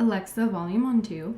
Alexa, volume on 2.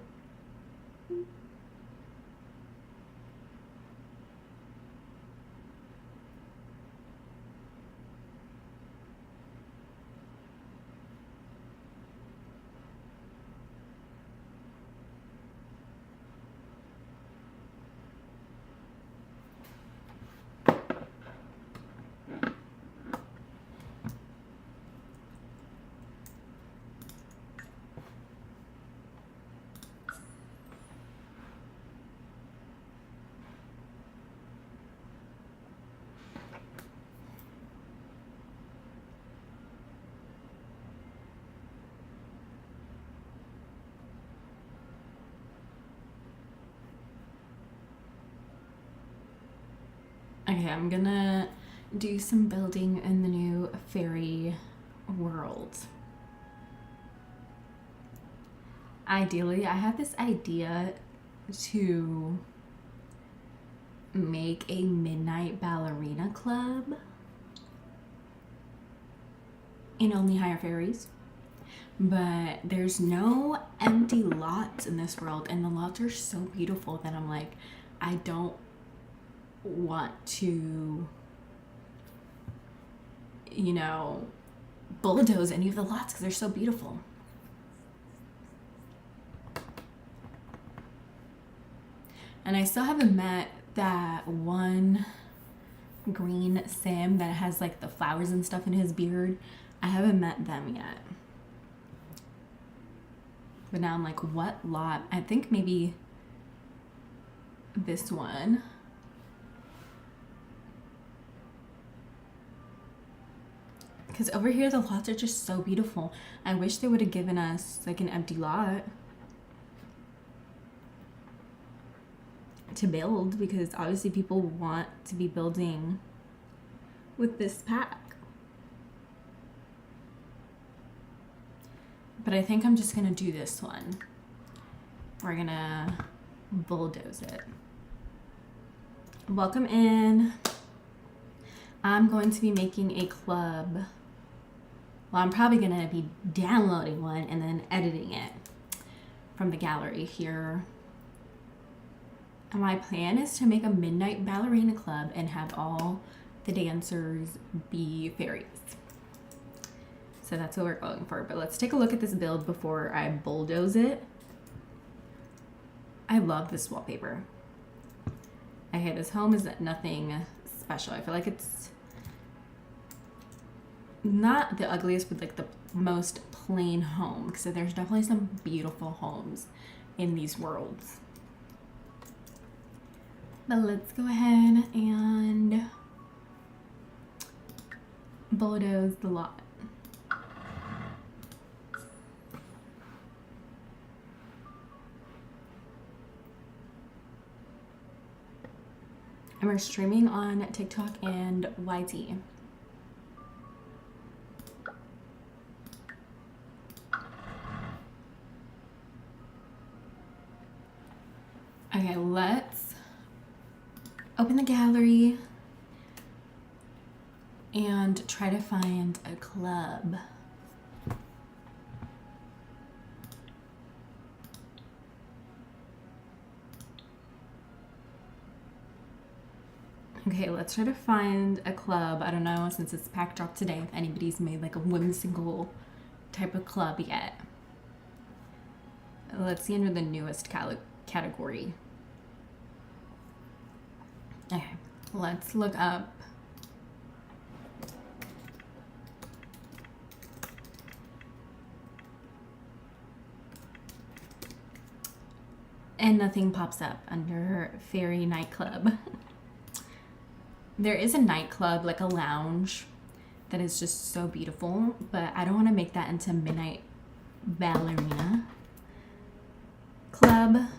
Okay, I'm gonna do some building in the new fairy world. Ideally, I have this idea to make a midnight ballerina club and only hire fairies. But there's no empty lots in this world, and the lots are so beautiful that I'm like, I don't want to, you know, bulldoze any of the lots because they're so beautiful. And I still haven't met that one green sim that has like the flowers and stuff in his beard. I haven't met them yet. But now I'm like, what lot? I think maybe this one. Because over here, the lots are just so beautiful. I wish they would have given us like an empty lot to build, because obviously people want to be building with this pack. But I think I'm just gonna do this one. We're gonna bulldoze it. Welcome in. I'm going to be making a club. Well, I'm probably gonna be downloading one and then editing it from the gallery here. And my plan is to make a midnight ballerina club and have all the dancers be fairies. So that's what we're going for. But let's take a look at this build before I bulldoze it. I love this wallpaper. Okay, this home is nothing special. I feel like it's not the ugliest, but like the most plain home. Because there's definitely some beautiful homes in these worlds. But let's go ahead and bulldoze the lot. And we're streaming on TikTok and YT. Okay, let's open the gallery and try to find a club. Okay, let's try to find a club. I don't know, since it's pack drop today, if anybody's made like a whimsical type of club yet. Let's see under the newest category. Okay, let's look up and nothing pops up under fairy nightclub. There is a nightclub, like a lounge, that is just so beautiful, but I don't want to make that into midnight ballerina club.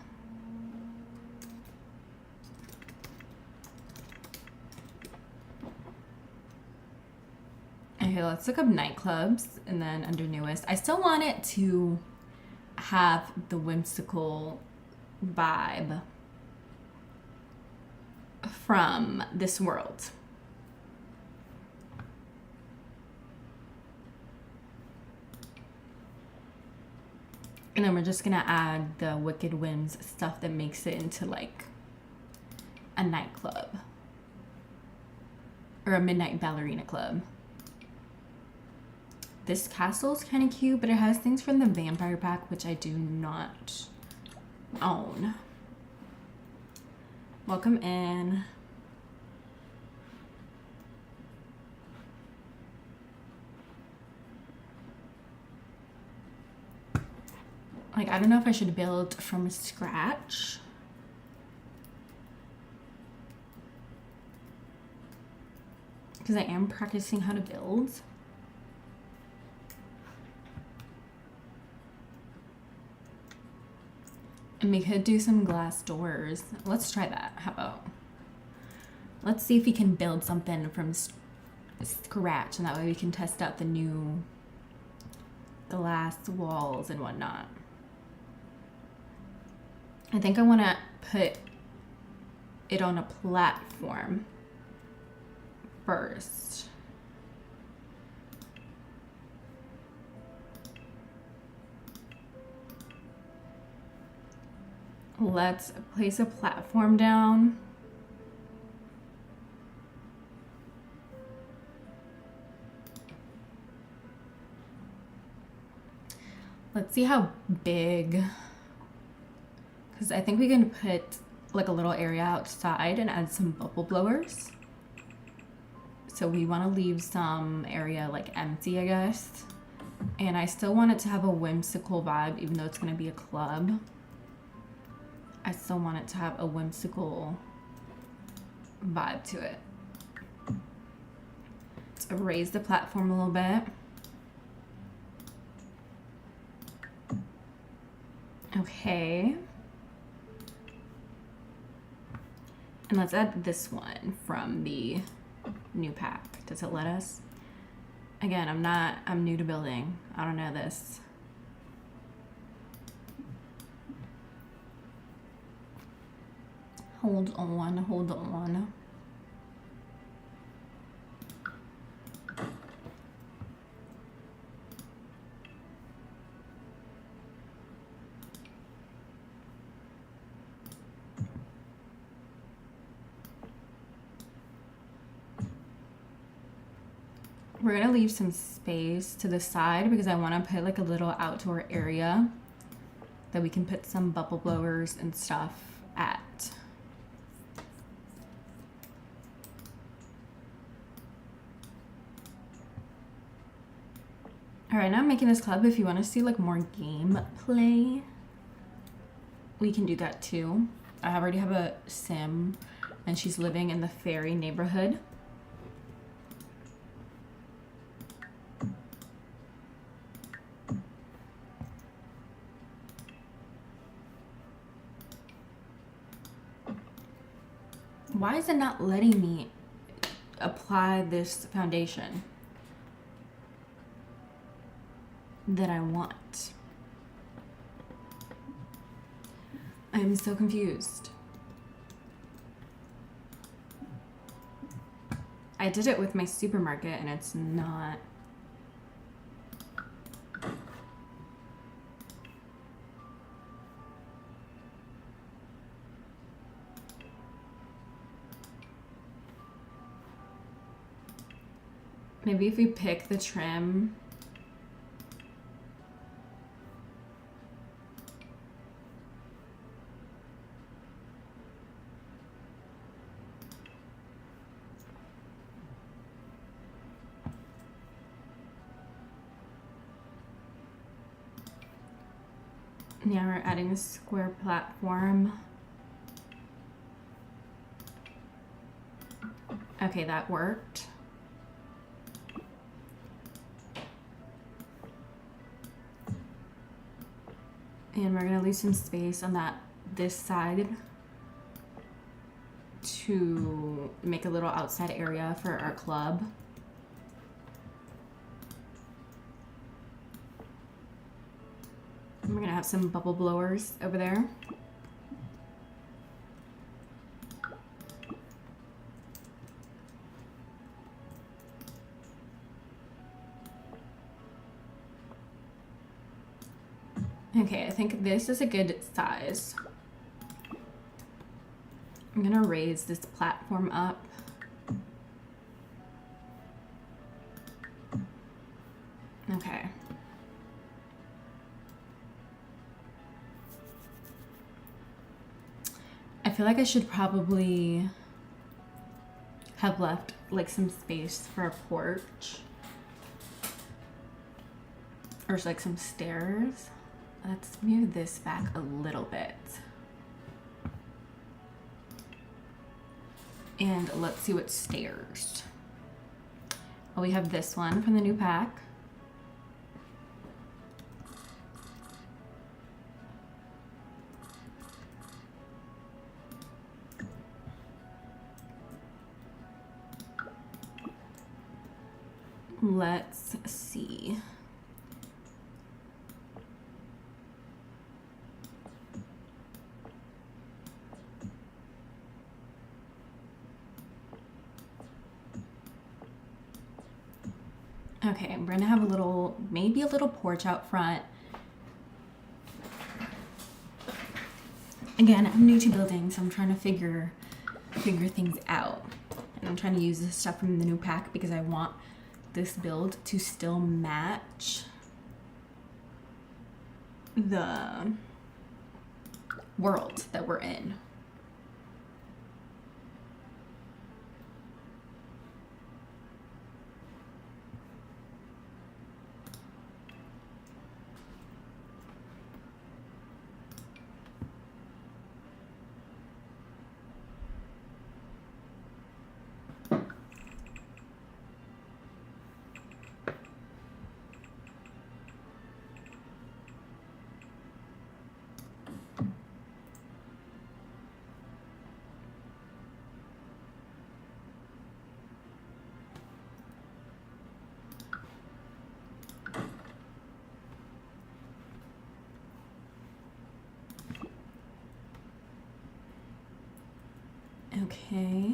Okay, let's look up nightclubs, and then under newest, I still want it to have the whimsical vibe from this world. And then we're just gonna add the Wicked Whims stuff that makes it into like a nightclub or a midnight ballerina club. This castle's kind of cute, but it has things from the vampire pack, which I do not own. Welcome in. Like, I don't know if I should build from scratch. Because I am practicing how to build. And we could do some glass doors. Let's try that. How about? Let's see if we can build something from scratch, and that way we can test out the new glass walls and whatnot. I think I want to put it on a platform first. Let's place a platform down. Let's see how big, because I think we can put like a little area outside and add some bubble blowers. So we want to leave some area like empty, I guess. And I still want it to have a whimsical vibe, even though it's going to be a club. I still want it to have a whimsical vibe to it. So raise the platform a little bit. Okay. And let's add this one from the new pack. Does it let us? Again, I'm new to building. I don't know this. Hold on, hold on. We're gonna leave some space to the side because I want to put like a little outdoor area that we can put some bubble blowers and stuff at. All right, now I'm making this club. If you want to see like more gameplay, we can do that too. I already have a sim and she's living in the fairy neighborhood. Why is it not letting me apply this foundation that I want? I'm so confused. I did it with my supermarket and it's not. Maybe if we pick the trim. Now we're adding a square platform. Okay, that worked. And we're gonna leave some space on this side to make a little outside area for our club. And we're gonna have some bubble blowers over there. Okay, I think this is a good size. I'm gonna raise this platform up. Okay. I feel like I should probably have left like some space for a porch. Or like some stairs. Let's move this back a little bit. And let's see what stairs. Oh, we have this one from the new pack. Let's see. Okay, we're gonna have a little, maybe a little porch out front. Again, I'm new to building, so I'm trying to figure things out. And I'm trying to use this stuff from the new pack because I want this build to still match the world that we're in. Okay.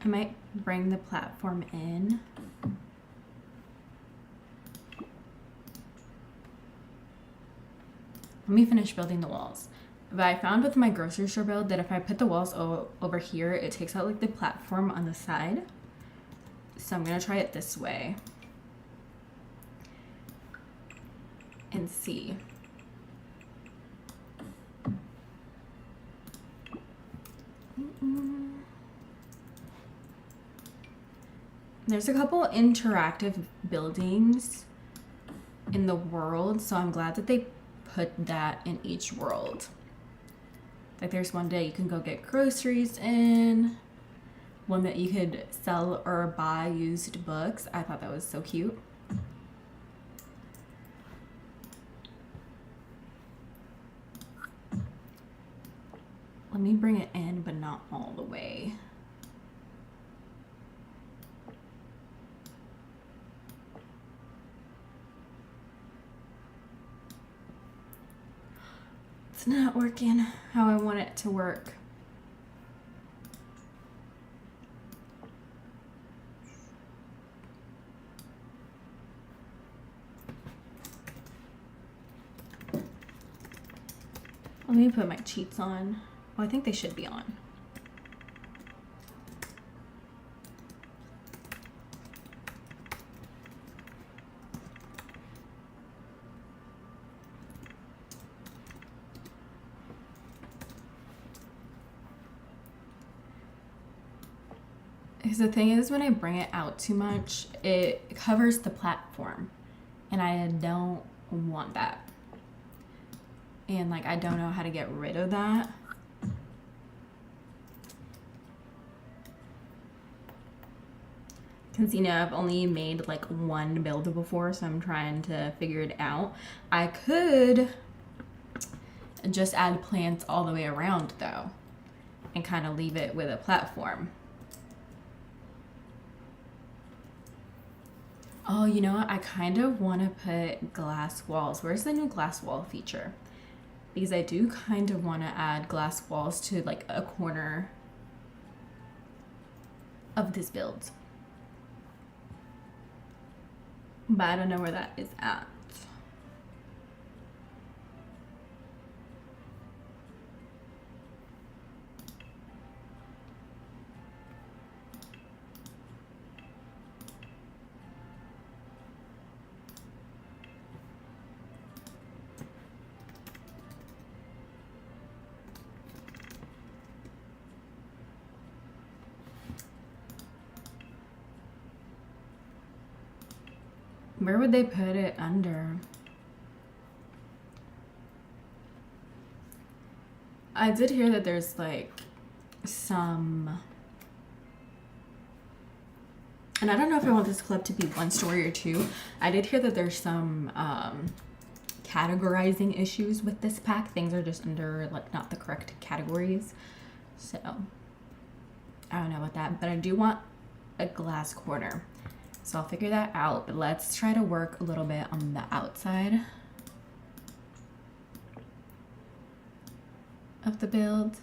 I might bring the platform in. Let me finish building the walls. But I found with my grocery store build that if I put the walls over here, it takes out like the platform on the side. So I'm gonna try it this way and see. There's a couple interactive buildings in the world, so I'm glad that they put that in each world. Like there's one day you can go get groceries in, one that you could sell or buy used books. I thought that was so cute. Let me bring it in, but not all the way. It's not working how I want it to work. Let me put my cheats on. Well, I think they should be on. Because the thing is, when I bring it out too much, it covers the platform. And I don't want that. And like, I don't know how to get rid of that. Because, you know, I've only made like one build before, so I'm trying to figure it out. I could just add plants all the way around though, and kind of leave it with a platform. Oh, you know what? I kind of want to put glass walls. Where's the new glass wall feature? Because I do kind of want to add glass walls to like a corner of this build. but I don't know where that is at. Where would they put it under? I did hear that there's like some, and I don't know if I want this club to be one story or two. I did hear that there's some categorizing issues with this pack. Things are just under like not the correct categories. So I don't know about that, but I do want a glass corner. So I'll figure that out, but let's try to work a little bit on the outside of the build.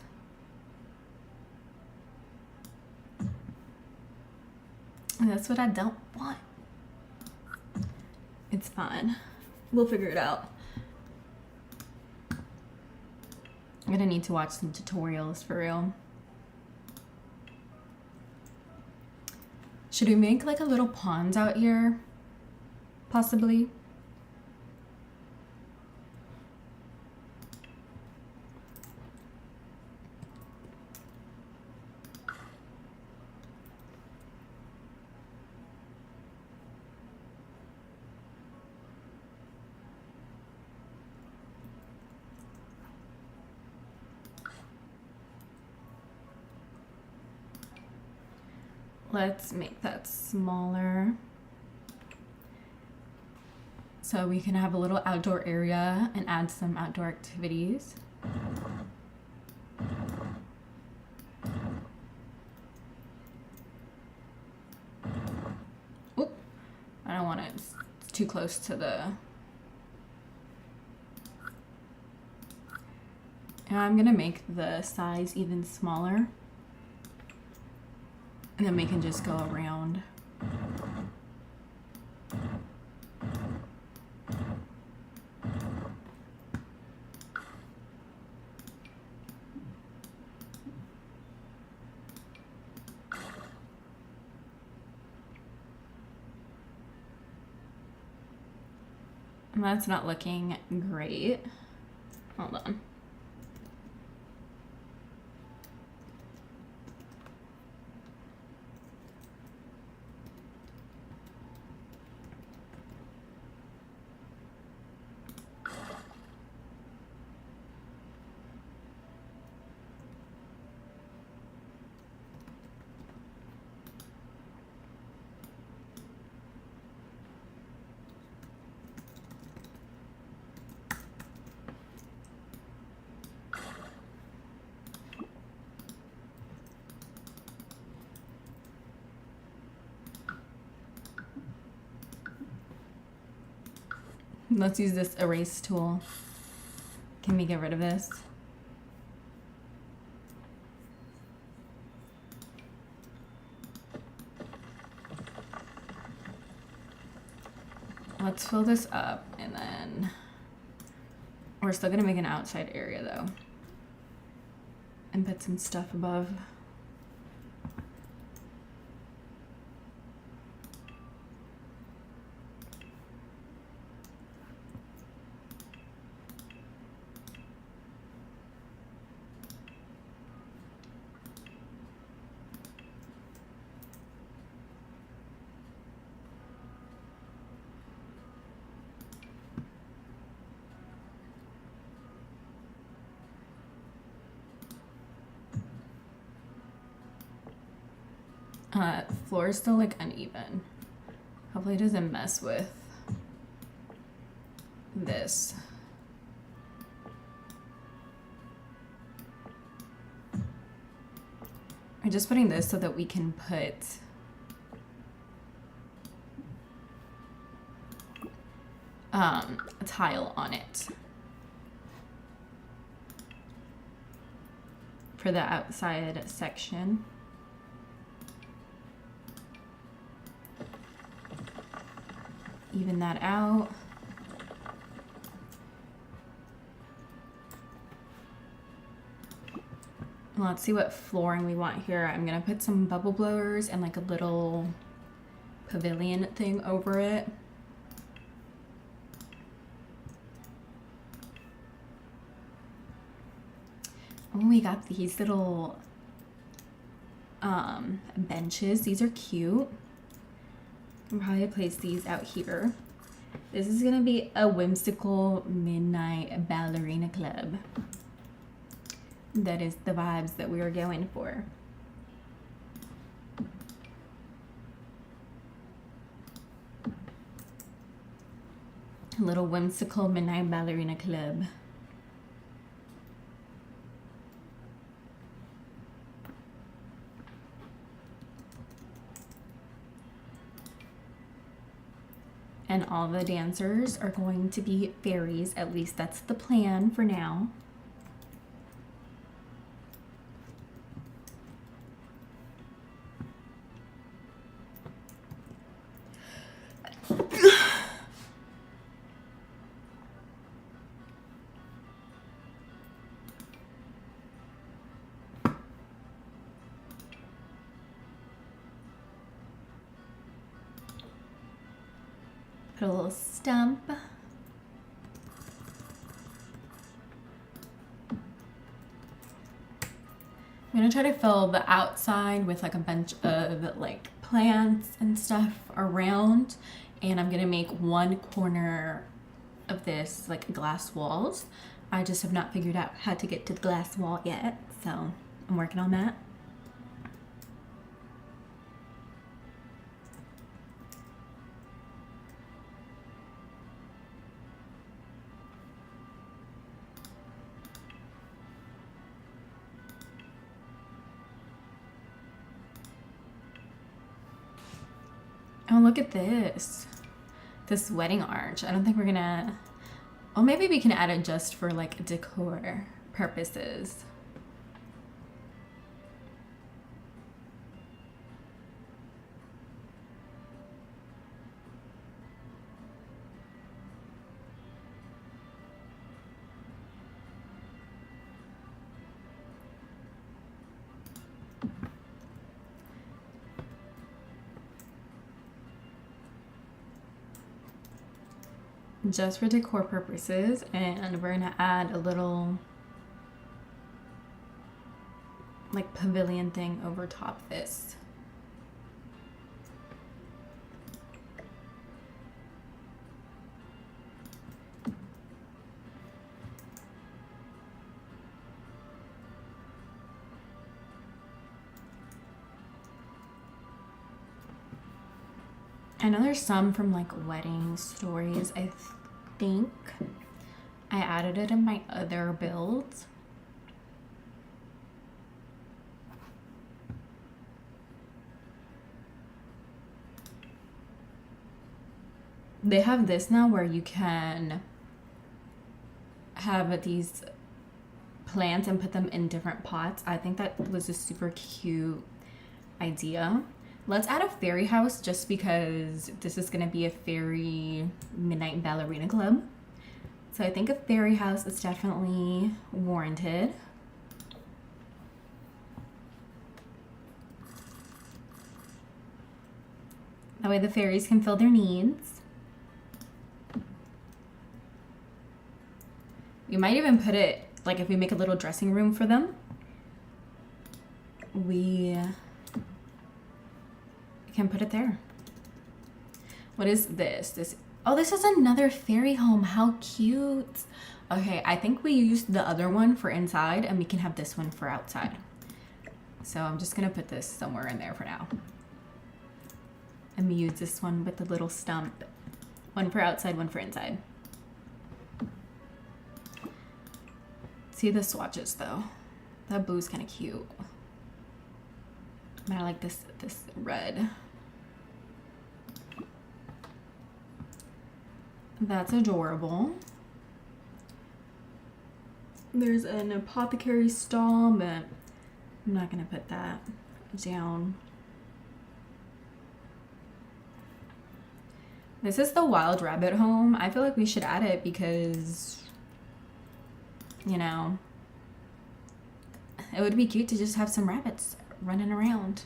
And that's what I don't want. It's fine. We'll figure it out. I'm gonna need to watch some tutorials for real. Should we make like a little pond out here? Possibly. Let's make that smaller so we can have a little outdoor area and add some outdoor activities. Oop, I don't want it, it's too close to the... And I'm gonna make the size even smaller. And then we can just go around. And that's not looking great. Hold on. Let's use this erase tool. Can we get rid of this? Let's fill this up and then we're still gonna make an outside area though. And put some stuff above. Floor is still like uneven. Hopefully it doesn't mess with this. I'm just putting this so that we can put a tile on it for the outside section. even that out. Let's see what flooring we want here. I'm gonna put some bubble blowers and like a little pavilion thing over it. Oh, we got these little benches. These are cute. I'll probably place these out here. This is gonna be a whimsical midnight ballerina club. That is the vibes that we are going for. A little whimsical midnight ballerina club. And all the dancers are going to be fairies. At least that's the plan for now. Put a little stump. I'm gonna try to fill the outside with like a bunch of like plants and stuff around, and I'm gonna make one corner of this like glass walls. I just have not figured out how to get to the glass wall yet, so I'm working on that. Oh, look at this. This wedding arch. I don't think we're gonna... Oh, maybe we can add it just for like decor purposes. Just for decor purposes, and we're gonna add a little like pavilion thing over top this. I know there's some from like wedding stories. I think I added it in my other builds. They have this now where you can have these plants and put them in different pots. I think that was a super cute idea. Let's add a fairy house just because this is going to be a fairy midnight ballerina club. So I think a fairy house is definitely warranted. That way the fairies can fill their needs. We might even put it, like if we make a little dressing room for them, we can put it there. What is this? Oh, this is another fairy home. How cute. Okay, I think we used the other one for inside and we can have this one for outside. So I'm just gonna put this somewhere in there for now. And we use this one with the little stump. One for outside, one for inside. See the swatches though. That blue's kind of cute. I like this red. That's adorable. There's an apothecary stall, but I'm not gonna put that down. This is the wild rabbit home. I feel like we should add it because, you know, it would be cute to just have some rabbits running around.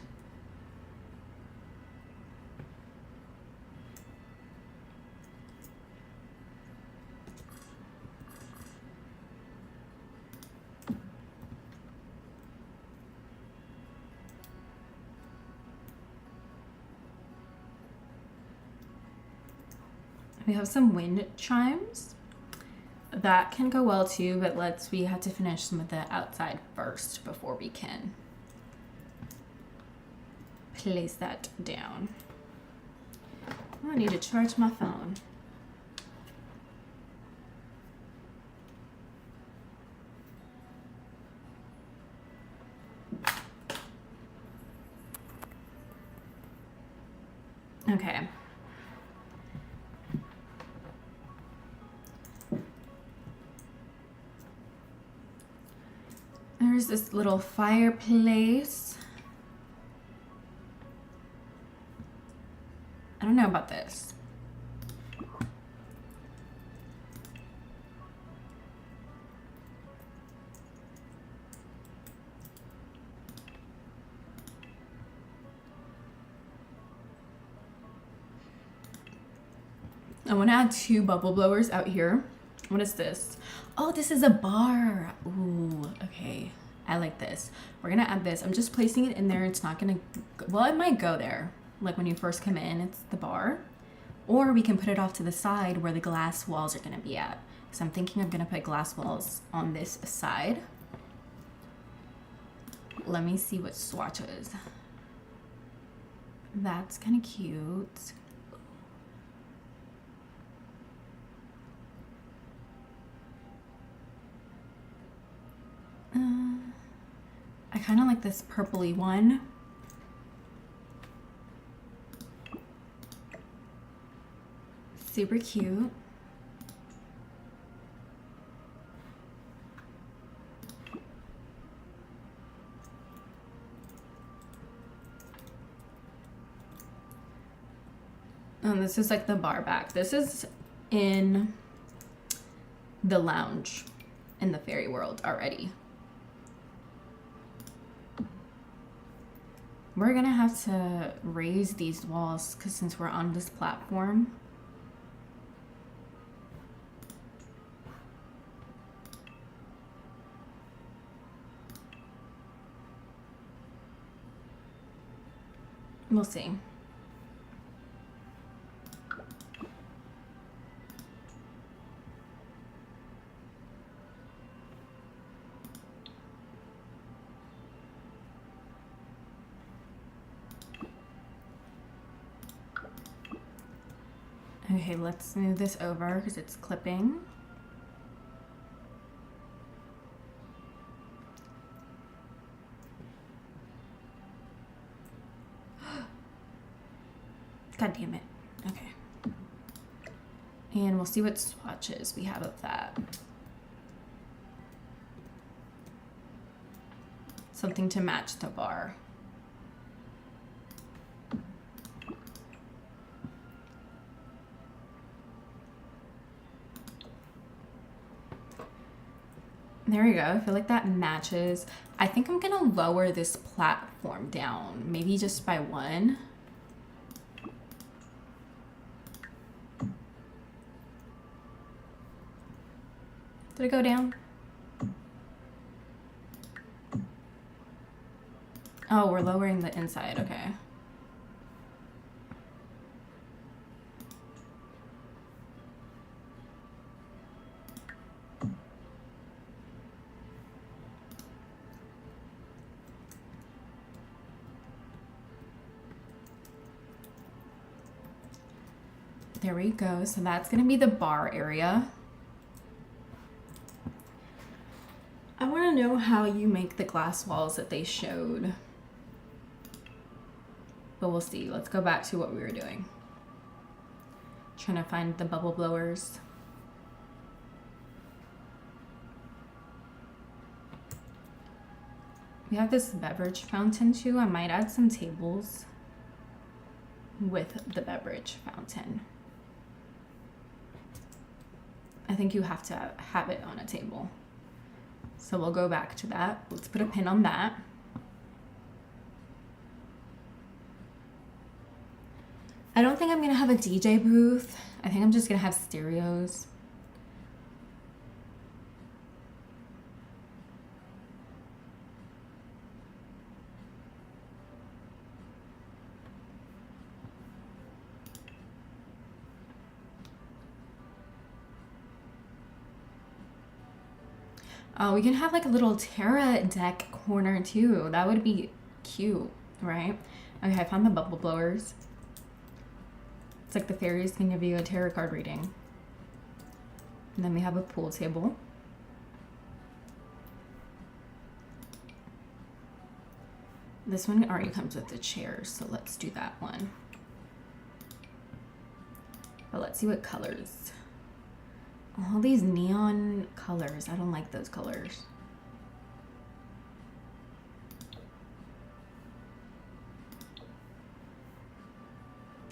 We have some wind chimes. That can go well too, but we have to finish some of the outside first before we can place that down. Oh, I need to charge my phone. Okay. There's this little fireplace. I don't know about this. I want to add 2 bubble blowers out here. What is this? Oh, this is a bar. Ooh, okay. I like this. We're gonna add this. I'm just placing it in there. It's not gonna, well, it might go there. Like when you first come in, it's the bar. Or we can put it off to the side where the glass walls are gonna be at. So I'm thinking I'm gonna put glass walls on this side. Let me see what swatches. That's kind of cute. I kind of like this purpley one. Super cute. And this is like the bar back. This is in the lounge in the fairy world already. We're gonna have to raise these walls because since we're on this platform. We'll see. Okay, let's move this over because it's clipping. God damn it. Okay. And we'll see what swatches we have of that. Something to match the bar. There we go. I feel like that matches. I think I'm gonna lower this platform down, maybe just by 1. Did it go down? Oh, we're lowering the inside. Okay. There we go. So that's going to be the bar area. I want to know how you make the glass walls that they showed. But we'll see. Let's go back to what we were doing. Trying to find the bubble blowers. We have this beverage fountain too. I might add some tables with the beverage fountain. I think you have to have it on a table. So we'll go back to that. Let's put a pin on that. I don't think I'm gonna have a DJ booth. I think I'm just gonna have stereos. Oh, we can have like a little Terra deck corner too. That would be cute, right? Okay, I found the bubble blowers. It's like the fairies can give you a tarot card reading. And then we have a pool table. This one already comes with the chairs, so let's do that one. But let's see what colors. All these neon colors. I don't like those colors.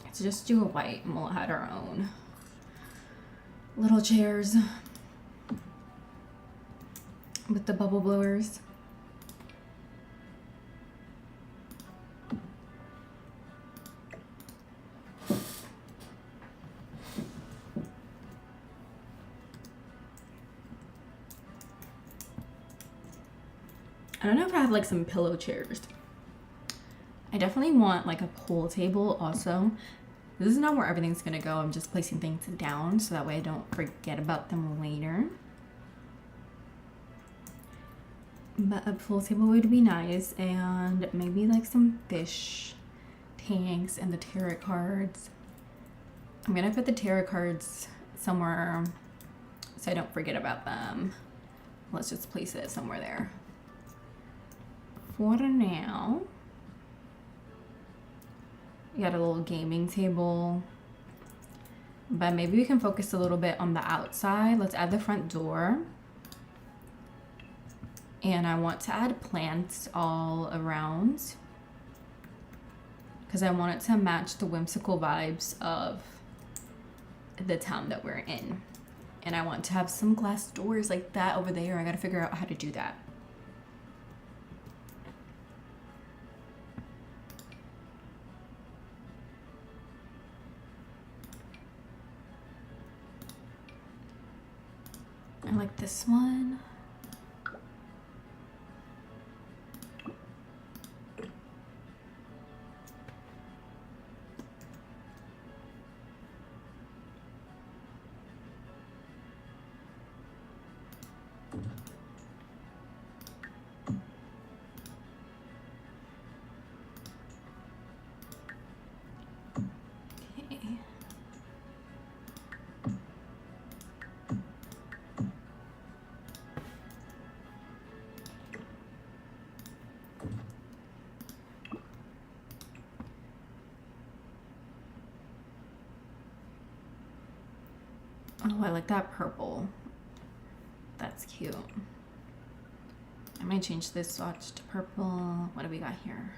Let's just do a white and we'll add our own little chairs with the bubble blowers. I don't know if I have like some pillow chairs. I definitely want like a pool table also. This is not where everything's gonna go. I'm just placing things down so that way I don't forget about them later. But a pool table would be nice, and maybe like some fish tanks and the tarot cards. I'm gonna put the tarot cards somewhere so I don't forget about them. Let's just place it somewhere there. For now, we got a little gaming table, but maybe we can focus a little bit on the outside. Let's add the front door. And I want to add plants all around because I want it to match the whimsical vibes of the town that we're in. And I want to have some glass doors like that over there. I gotta figure out how to do that. I like this one. Okay. Oh, I like that purple. That's cute. I might change this swatch to purple. What do we got here?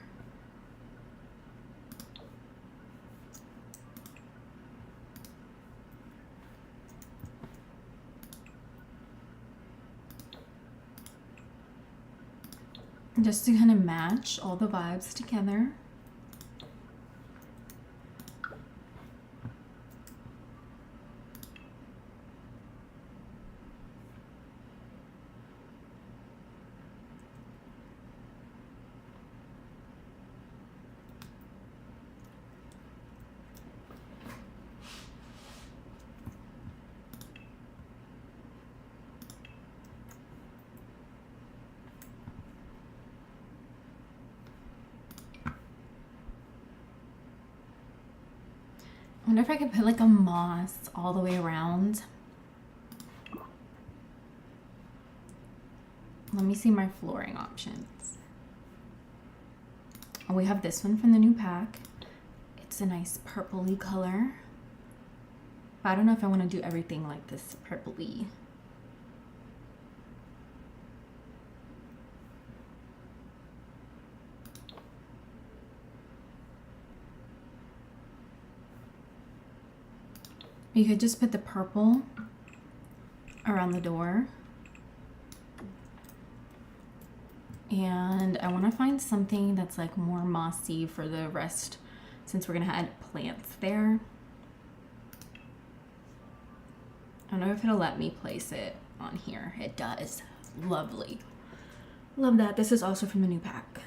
Just to kind of match all the vibes together. I wonder if I could put like a moss all the way around. Let me see my flooring options. Oh, we have this one from the new pack. It's a nice purpley color. But I don't know if I want to do everything like this purpley. You could just put the purple around the door. And I want to find something that's like more mossy for the rest, since we're going to add plants there. I don't know if it'll let me place it on here. It does. Lovely. Love that. This is also from the new pack.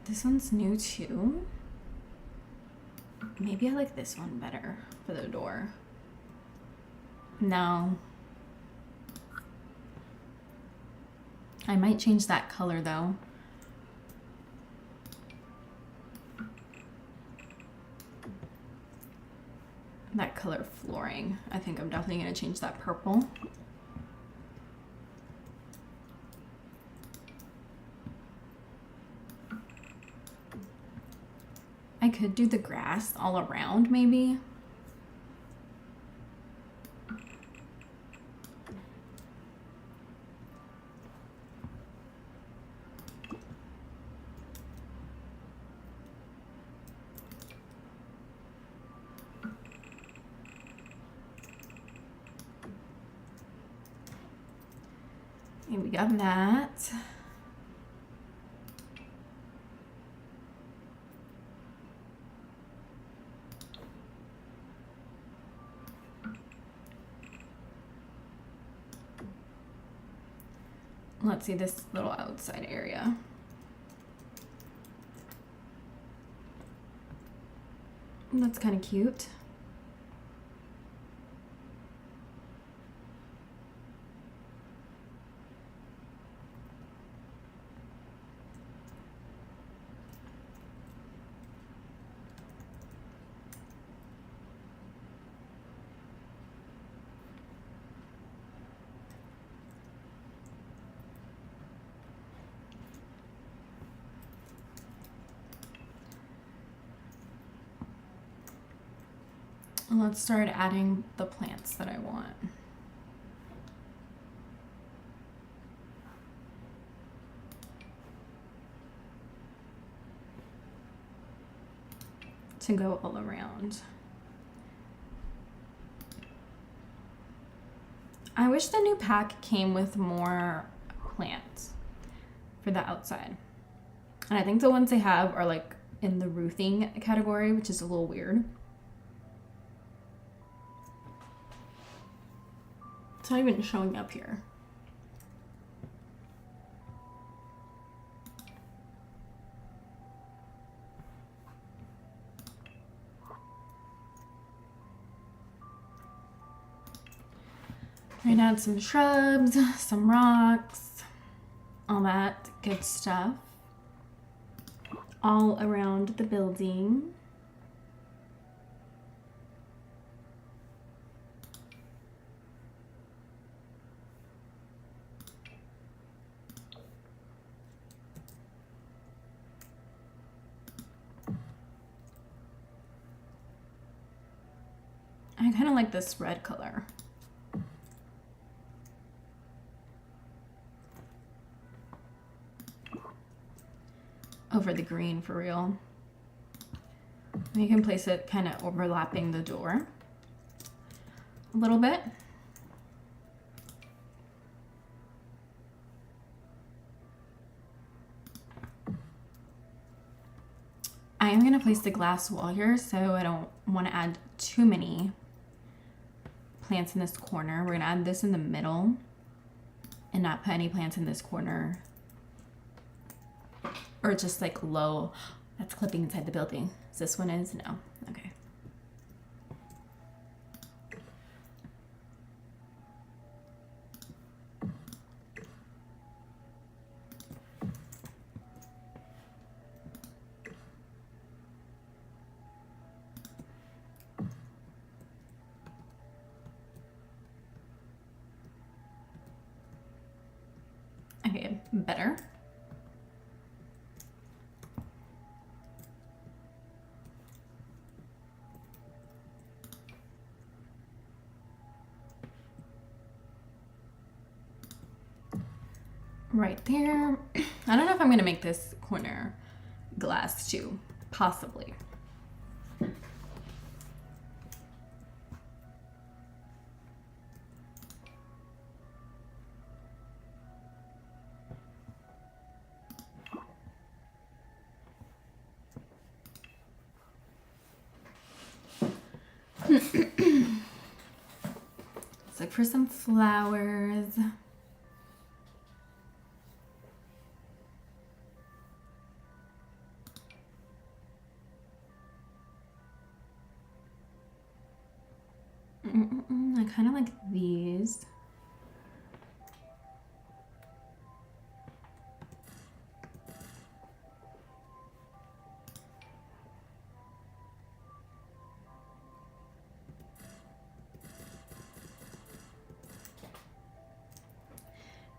This one's new too. Maybe I like this one better for the door. No. I might change that color though. That color flooring. I think I'm definitely gonna change that purple. I could do the grass all around maybe. And we got that. Let's see this little outside area. That's kind of cute. Let's start adding the plants that I want. To go all around. I wish the new pack came with more plants for the outside. And I think the ones they have are like in the roofing category, which is a little weird. It's not even showing up here. We're gonna add some shrubs, some rocks, all that good stuff, all around the building. I kind of like this red color. Over the green for real. And you can place it kind of overlapping the door a little bit. I am going to place the glass wall here, so I don't want to add too many plants in this corner. We're going to add this in the middle and not put any plants in this corner. Or just like low. That's clipping inside the building. So this one is? No. Okay. Okay, better. Right there. I don't know if I'm gonna make this corner glass too, possibly. Let's look for some flowers. I kind of like these.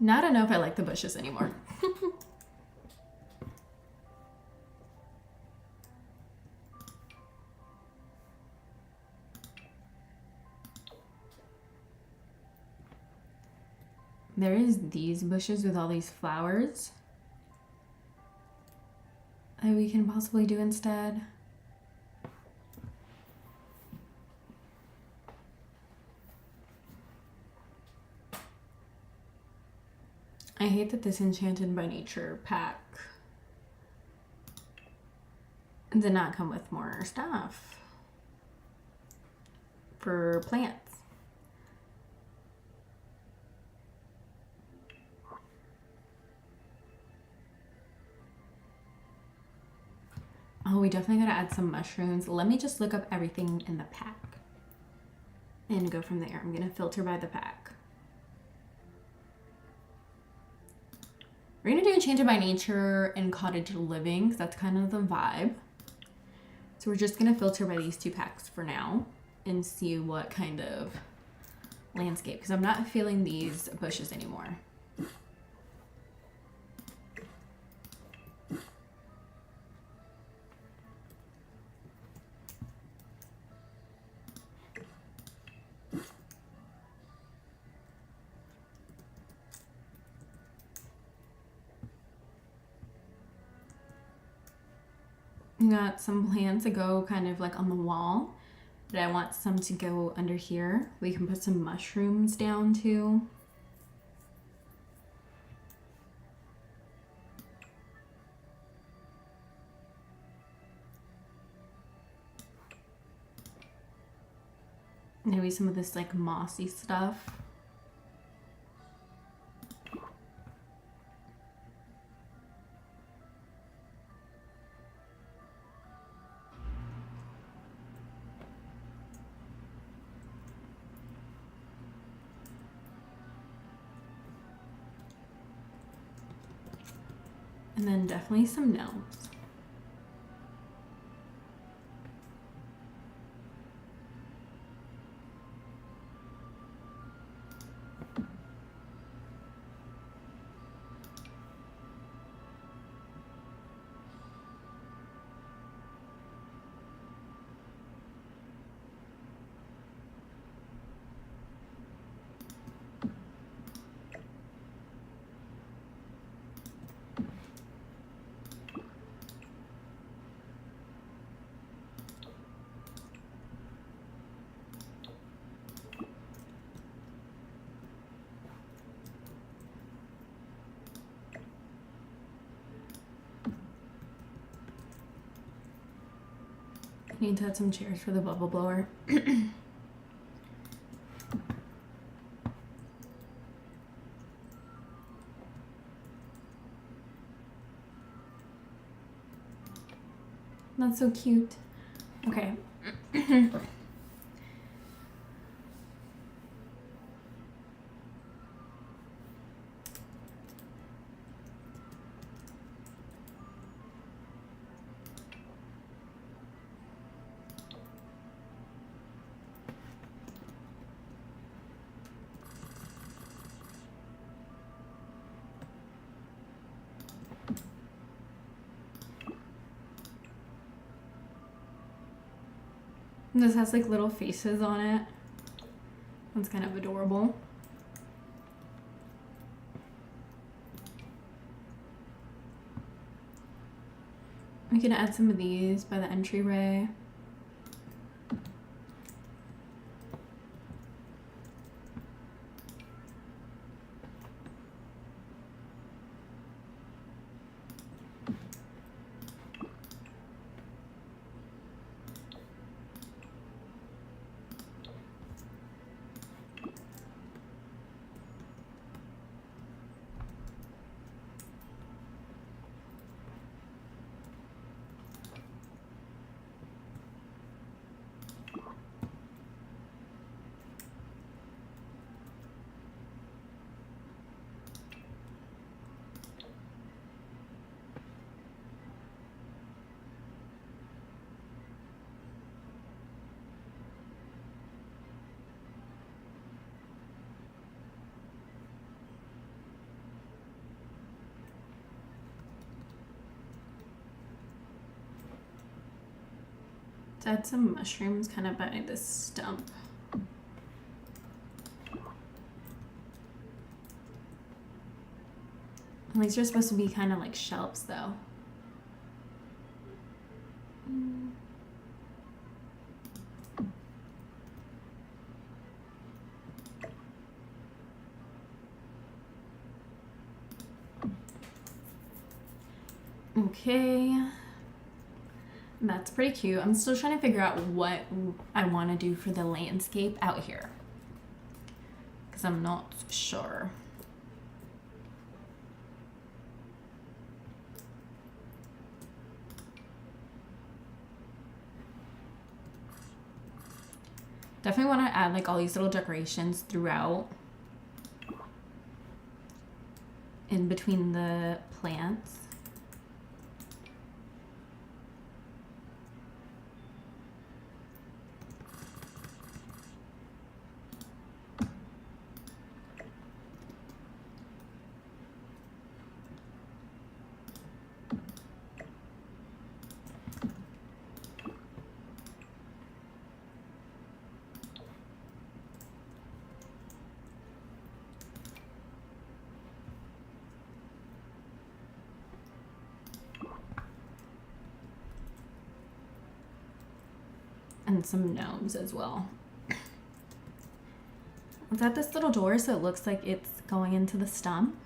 Now I don't know if I like the bushes anymore. There is these bushes with all these flowers that we can possibly do instead. I hate that this Enchanted by Nature pack did not come with more stuff for plants. Oh, we definitely gotta add some mushrooms. Let me just look up everything in the pack and go from there. I'm gonna filter by the pack. We're gonna do Enchanted by Nature and Cottage Living because that's kind of the vibe. So we're just gonna filter by these two packs for now and see what kind of landscape, because I'm not feeling these bushes anymore. Got some plants that go kind of like on the wall, but I want some to go under here. We can put some mushrooms down too. Maybe some of this like mossy stuff. And then definitely some gnomes. Need to add some chairs for the bubble blower. That's so cute. Okay. This has like little faces on it. That's kind of adorable. We can add some of these by the entryway. Let's add some mushrooms kind of by this stump. And these are supposed to be kind of like shelves though. Okay. That's pretty cute. I'm still trying to figure out what I want to do for the landscape out here, because I'm not sure. Definitely want to add like all these little decorations throughout in between the plants. And some gnomes as well. Let's add this little door so it looks like it's going into the stump.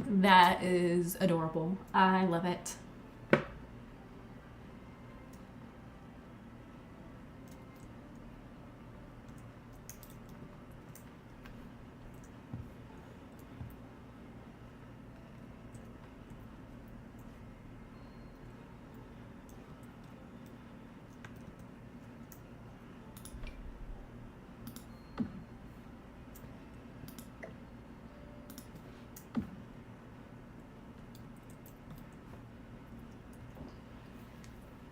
That is adorable. I love it.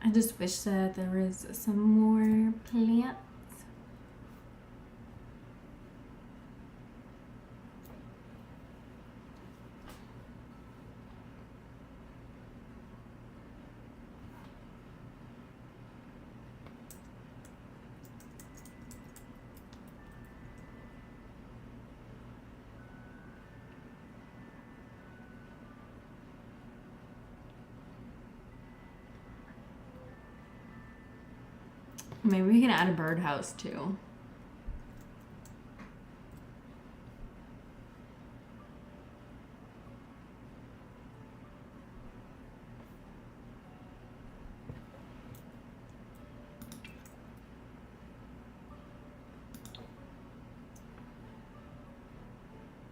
I just wish that there was some more plants. Maybe we can add a birdhouse too.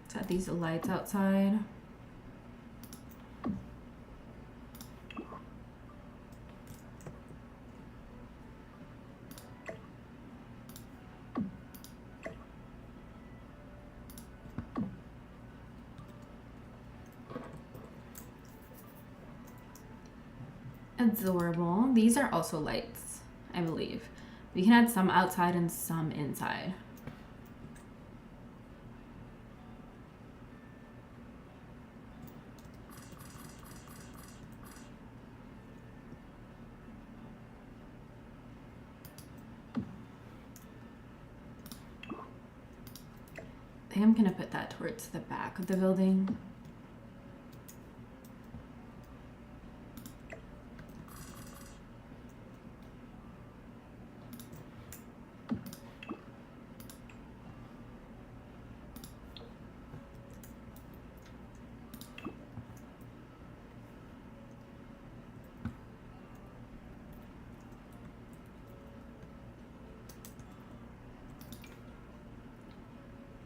Let's add these lights outside. Adorable. These are also lights, I believe. We can add some outside and some inside. I think I'm gonna put that towards the back of the building.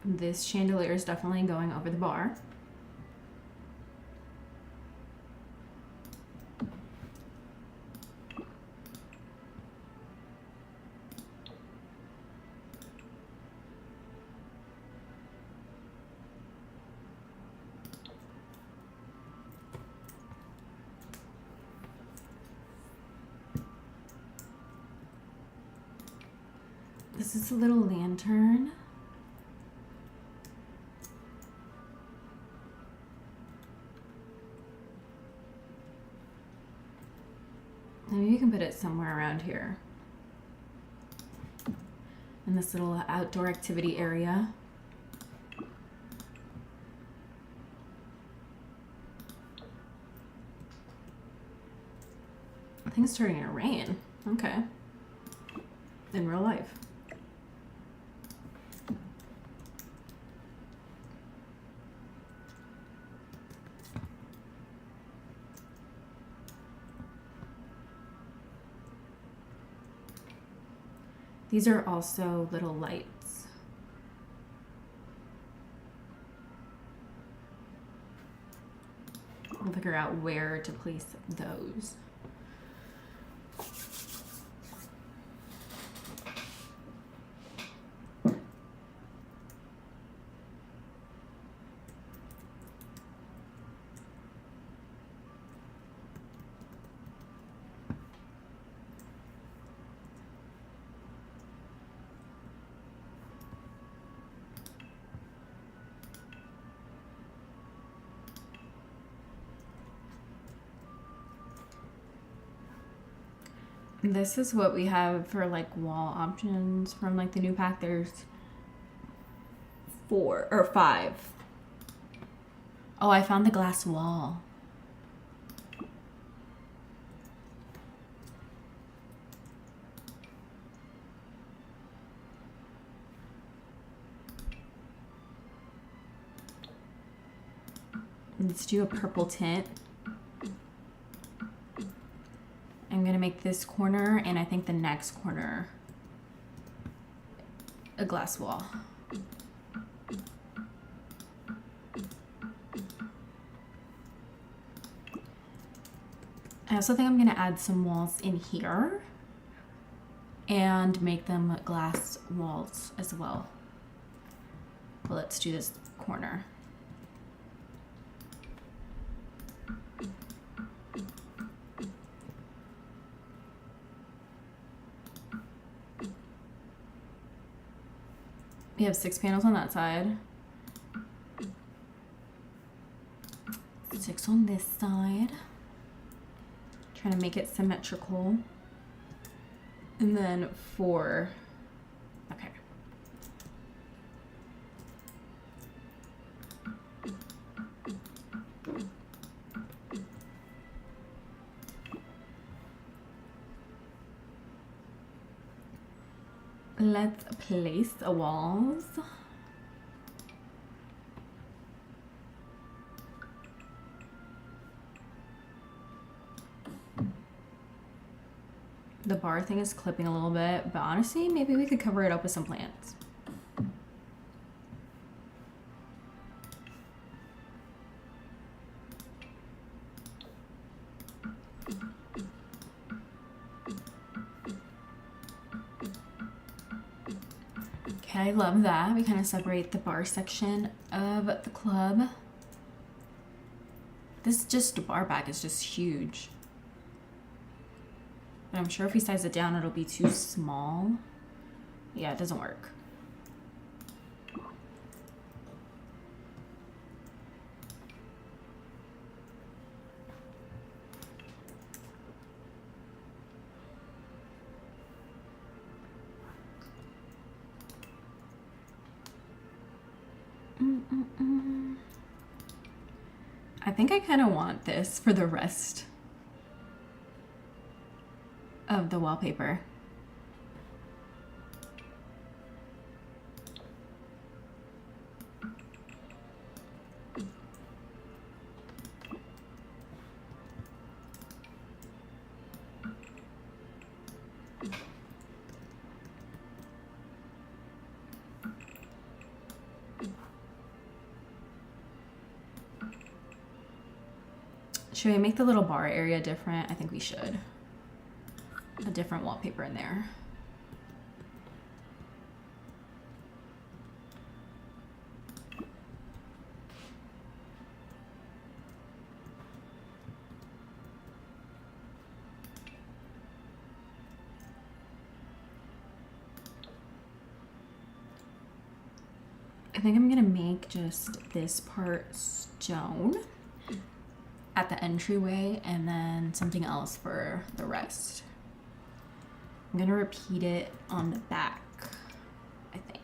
This chandelier is definitely going over the bar. This is a little lantern. Maybe you can put it somewhere around here. In this little outdoor activity area. I think it's starting to rain. Okay. In real life. These are also little lights. We'll figure out where to place those. This is what we have for like wall options from like the new pack. There's 4 or 5. Oh, I found the glass wall. Let's do a purple tint. I'm gonna make this corner and I think the next corner a glass wall. I also think I'm gonna add some walls in here and make them glass walls as well. Well, let's do this corner. We have 6 panels on that side. 6 on this side. Trying to make it symmetrical. And then 4. Okay. Let's place the walls. The bar thing is clipping a little bit, but honestly, maybe we could cover it up with some plants. Okay, I love that. We kind of separate the bar section of the club. This just bar back is just huge. But I'm sure if we size it down, it'll be too small. Yeah, it doesn't work. I think I kind of want this for the rest of the wallpaper. Should we make the little bar area different? I think we should. A different wallpaper in there. I think I'm gonna make just this part stone at the entryway and then something else for the rest. I'm gonna repeat it on the back, I think.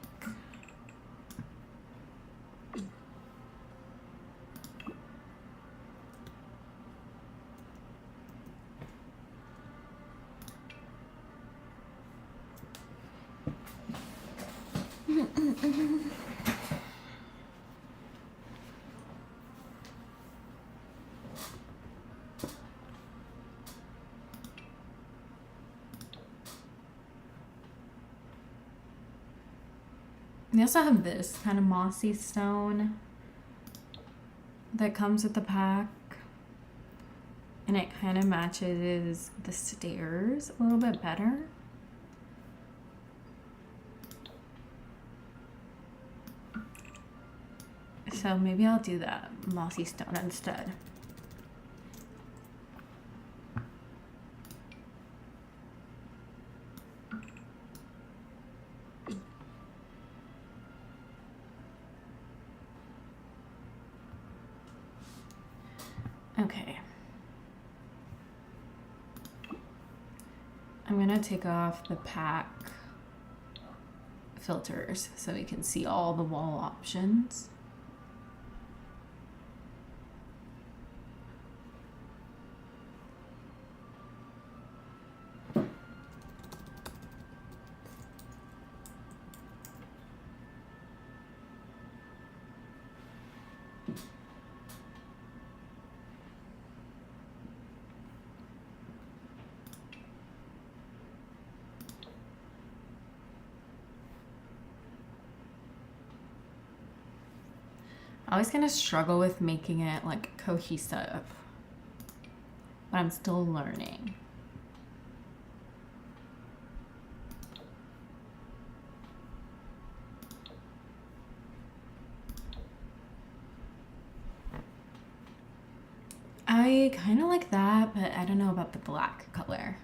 We also have this kind of mossy stone that comes with the pack, and it kind of matches the stairs a little bit better. So maybe I'll do that mossy stone instead. Okay. I'm gonna take off the pack filters so we can see all the wall options. I always kind of struggle with making it like cohesive, but I'm still learning. I kind of like that, but I don't know about the black color.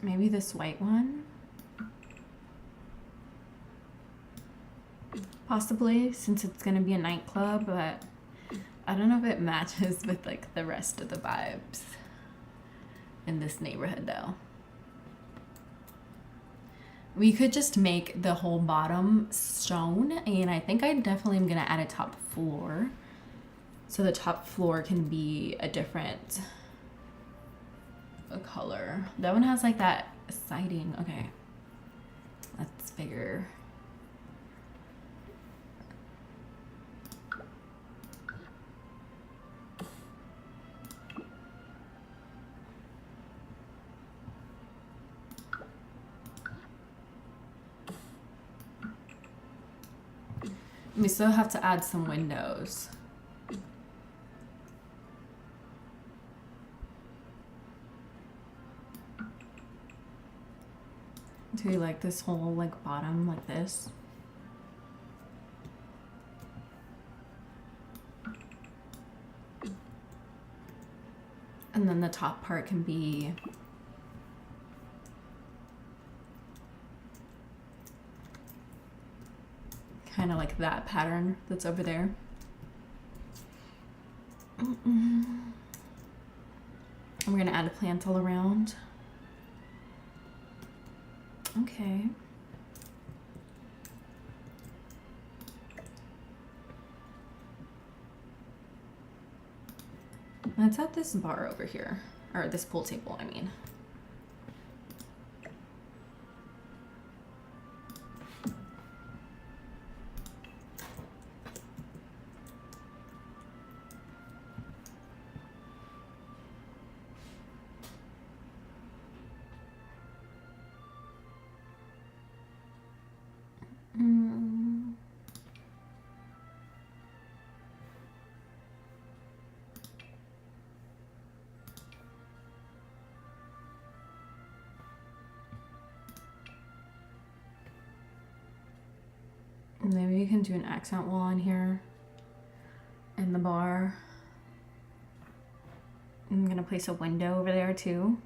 Maybe this white one? Possibly, since it's gonna be a nightclub, but I don't know if it matches with like the rest of the vibes in this neighborhood though. We could just make the whole bottom stone, and I think I definitely am gonna add a top floor. So the top floor can be a different color. That one has like that siding. Okay, let's figure. We still have to add some windows. Do we like this whole like bottom like this? And then the top part can be kind of like that pattern that's over there. And we're gonna add a plant all around. Okay. Let's add this bar over here, or this pool table, I mean. Maybe you can do an accent wall in here in the bar. I'm gonna place a window over there too.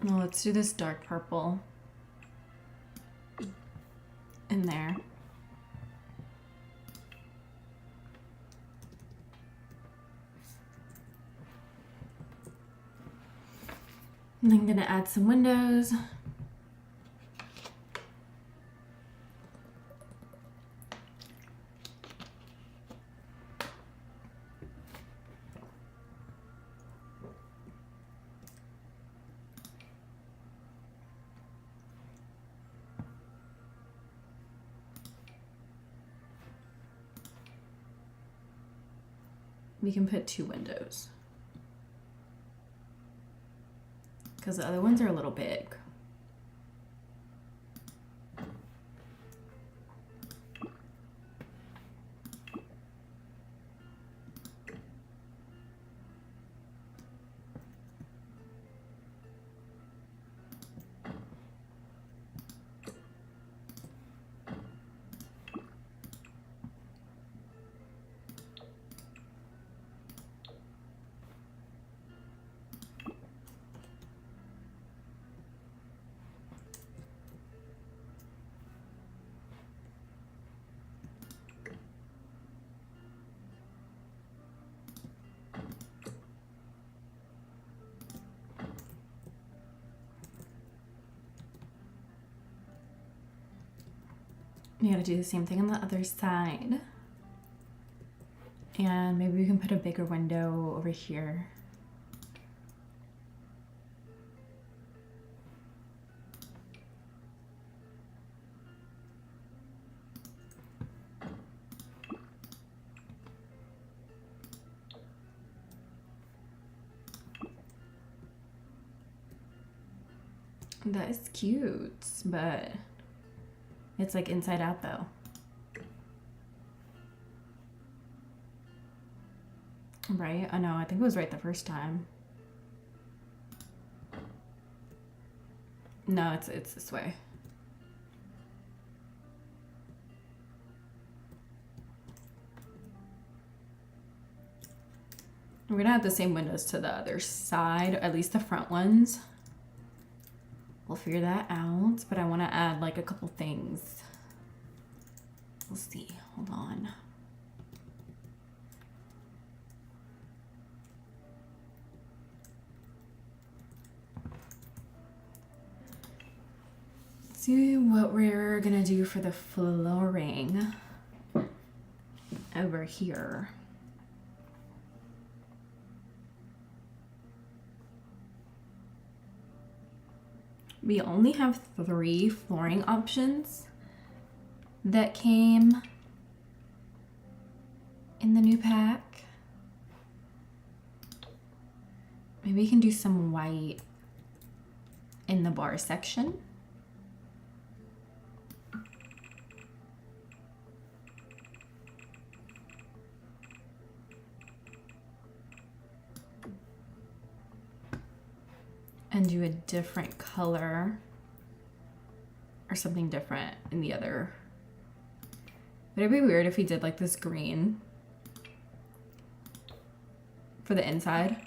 Well, let's do this dark purple in there. And I'm gonna add some windows. We can put 2 windows because the other ones are a little big. You gotta do the same thing on the other side. And maybe we can put a bigger window over here. That is cute, but it's like inside out though. Right? I know, I think it was right the first time. No, it's this way. We're gonna have the same windows to the other side, at least the front ones. We'll figure that out, but I want to add like a couple things. We'll see. Hold on. Let's see what we're gonna do for the flooring over here. We only have 3 flooring options that came in the new pack. Maybe we can do some white in the bar section. and do a different color or something different in the other. Would it be weird if we did like this green for the inside?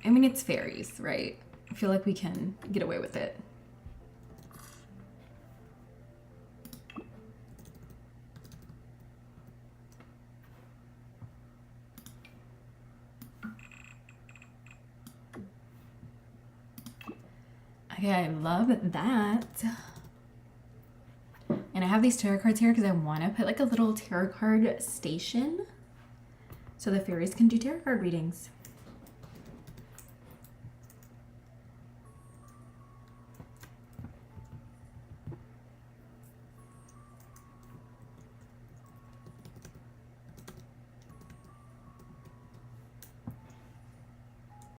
I mean, it's fairies, right? I feel like we can get away with it. Okay, I love that. And I have these tarot cards here because I want to put like a little tarot card station so the fairies can do tarot card readings.